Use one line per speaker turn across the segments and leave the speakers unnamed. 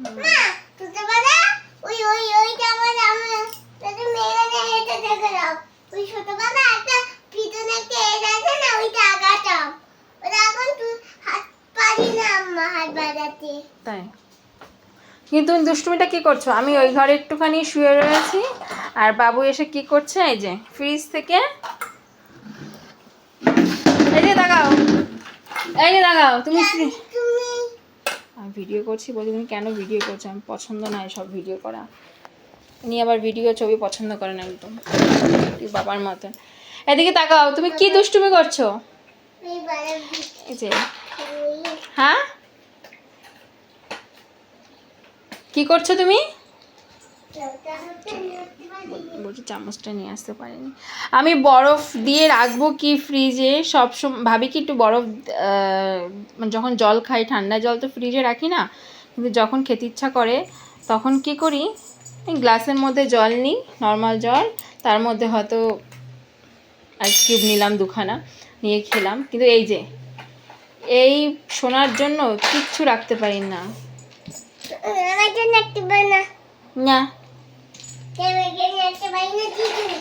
মা ছোটবেলা ওই ওই ওইটা আমার দাদু মেয়েরা এটা দেখে দাও ওই ছোটবেলা একটা পিছনে একটা এর আছে না ওইটা আগাতাম ওটা এখন তুই হাত পারি না আম্মা হাত বাড়াতে
তাই কিন্তু তুমি দুষ্টুমিটা কি করছো? আমি ওই ঘরে একটুখানি শুয়ে রয়েছি আর বাবু এসে কি করছে, এই যে ফ্রিজ থেকে এই যে দেখাও, এই যে দেখাও তুমি
তুমি
আমি ভিডিও করছি বলি তুমি কেন ভিডিও করছো? আমি পছন্দ নয় সব ভিডিও করা। উনি আবার ভিডিও ছবি পছন্দ করেন একদম তুই বাবার মতন। এদিকে তাকাও, তুমি কি দুষ্টুমি করছো?
এই বারে
এই যে হ্যাঁ কি করছো তুমি? বলছি চামচটা নিয়ে আসতে পারিনি। আমি বরফ দিয়ে রাখবো কি ফ্রিজে, সবসময় ভাবি কি একটু বরফ যখন জল খাই ঠান্ডা জল তো ফ্রিজে রাখি না, কিন্তু যখন খেতে ইচ্ছা করে তখন কি করি গ্লাসের মধ্যে জল নিই, নর্মাল জল, তার মধ্যে হয়তো আইস কিউব নিলাম দুখানা, নিয়ে খেলাম। কিন্তু এই যে এই শোনার জন্য কিচ্ছু রাখতে পারি না।
আমার জন্য একটা বানা
না
কেমন কেমন একটা বানা দিদি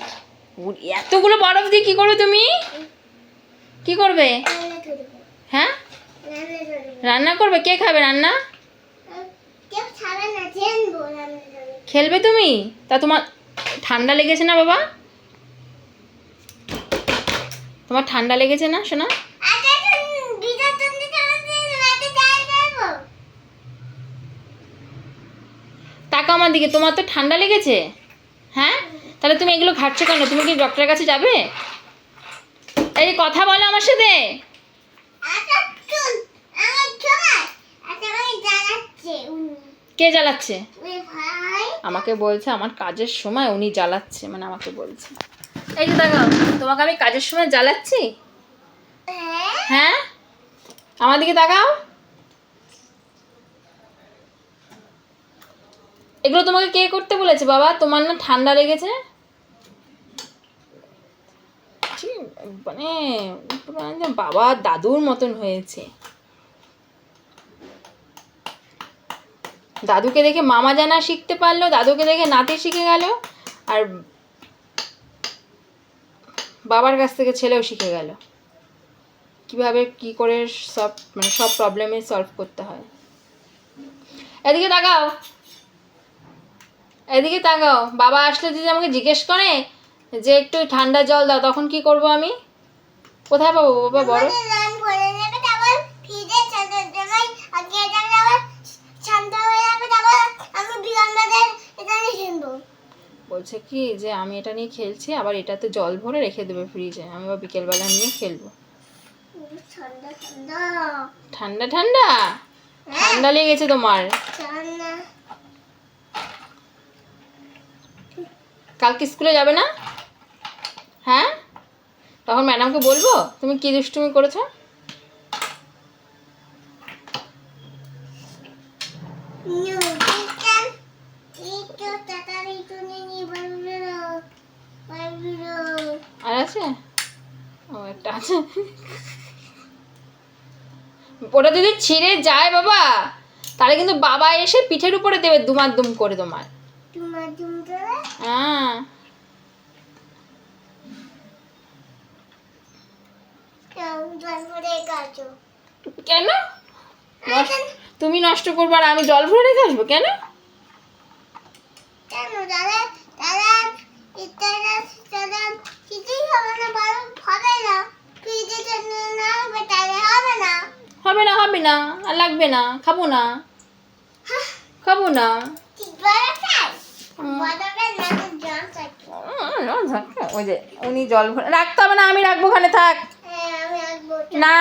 এতগুলো বরফ দিয়ে কি করবে তুমি? কি করবে?
রান্না করব
হ্যাঁ
রান্না করব
রান্না করবে? কে খাবে রান্না?
কেউ খাবে না জানবো রান্না করব
খেলবে তুমি? তা তোমার ঠান্ডা লেগেছে না বাবা? তোমার ঠান্ডা লেগেছে না শোনা?
আচ্ছা বিজা তুমি খাবে রাতে যাই দেব
টাকা আমার দিকে, তোমার তো ঠান্ডা লেগেছে। হ্যাঁ তাহলে তুমি এগুলো ঘাটছো কেন? তুমি কি ডক্টরের কাছে যাবে? এই যে কথা বলো আমার সাথে।
আচ্ছা শুন আমার ছোড়া আচ্ছা আমি জানাচ্ছি উনি
কে জ্বালাচ্ছে?
ওই ভাই
আমাকে বলছে আমার কাজের সময় উনি জ্বালাচ্ছে, মানে আমাকে বলছে। এই যে দেখো তোমাকে আমি কাজের সময় জ্বালাচ্ছি?
হ্যাঁ
হ্যাঁ আমার দিকে তাকাও। এগুলো তোমাকে কে করতে বলেছে বাবা? তোমার না ঠান্ডা লেগেছে? মানে বাবা দাদুর মতন হয়েছে। দাদুকে দেখে মামা জানা শিখতে পারলো, দাদুকে দেখে নাতি শিখে গেল, আর বাবার কাছ থেকে ছেলেও শিখে গেল কিভাবে কি করে সব মানে সব প্রবলেমে সলভ করতে হয়। এদিকে তাকাও, এদিকে তাকাও। বাবা আসলে যদি আমাকে জিজ্ঞেস করে যে একটু ঠান্ডা জল দাও, তখন কি করব আমি? কোথায় পাবো বাবা বড়?
রান করে নেবে তারপর ফ্রিজে চাদর দেবে আগে যাবে আবার ঠান্ডা হয়ে যাবে তারপর আমি বিরান্দাদের এটা নিয়ে কিনবো
বলছে কি যে আমি এটা নিয়ে খেলছি, আবার এটাতে জল ভরে রেখে দেবে ফ্রিজে, আমি আবার বিকেলবেলা নিয়ে খেলবো।
ঠান্ডা ঠান্ডা
ঠান্ডা ঠান্ডা ঠান্ডা লেগেছে তোমার?
ঠান্ডা
কালকে স্কুলে যাবে না? হ্যাঁ তখন ম্যাডামকে বলবো তুমি কি দুষ্টুমি করেছো।
নিউ চিকেন ইটো তাড়াতাড়ি তুলে নিয়ে বলবো
আর আছে? ও একটা আছে। ওটা যদি ছিঁড়ে যায় বাবা, তাহলে কিন্তু বাবা এসে পিঠের উপরে দেবে দুমাদুম করে তোমার।
তোমার তুমি করে
হ্যাঁ
জল ভরে গাছো
কেন? তুমি নষ্ট করবে আর আমি জল ভরে রেখে আসবো কেন?
কেন দাদা দাদা ইত্যাদি দাদা কিছুই হবে না ভালো হবে না ফ্রিজে জন্য না হবে তাহলে হবে না
হবে না হবে না, আর লাগবে না, খাবো না খাবো না।
ঠিক বলে খাই বদলে না জল থাকে
ওই যে উনি জল ভরে রাখতে হবে না, আমি রাখবো, ওখানে থাক
আমি আসবো
না।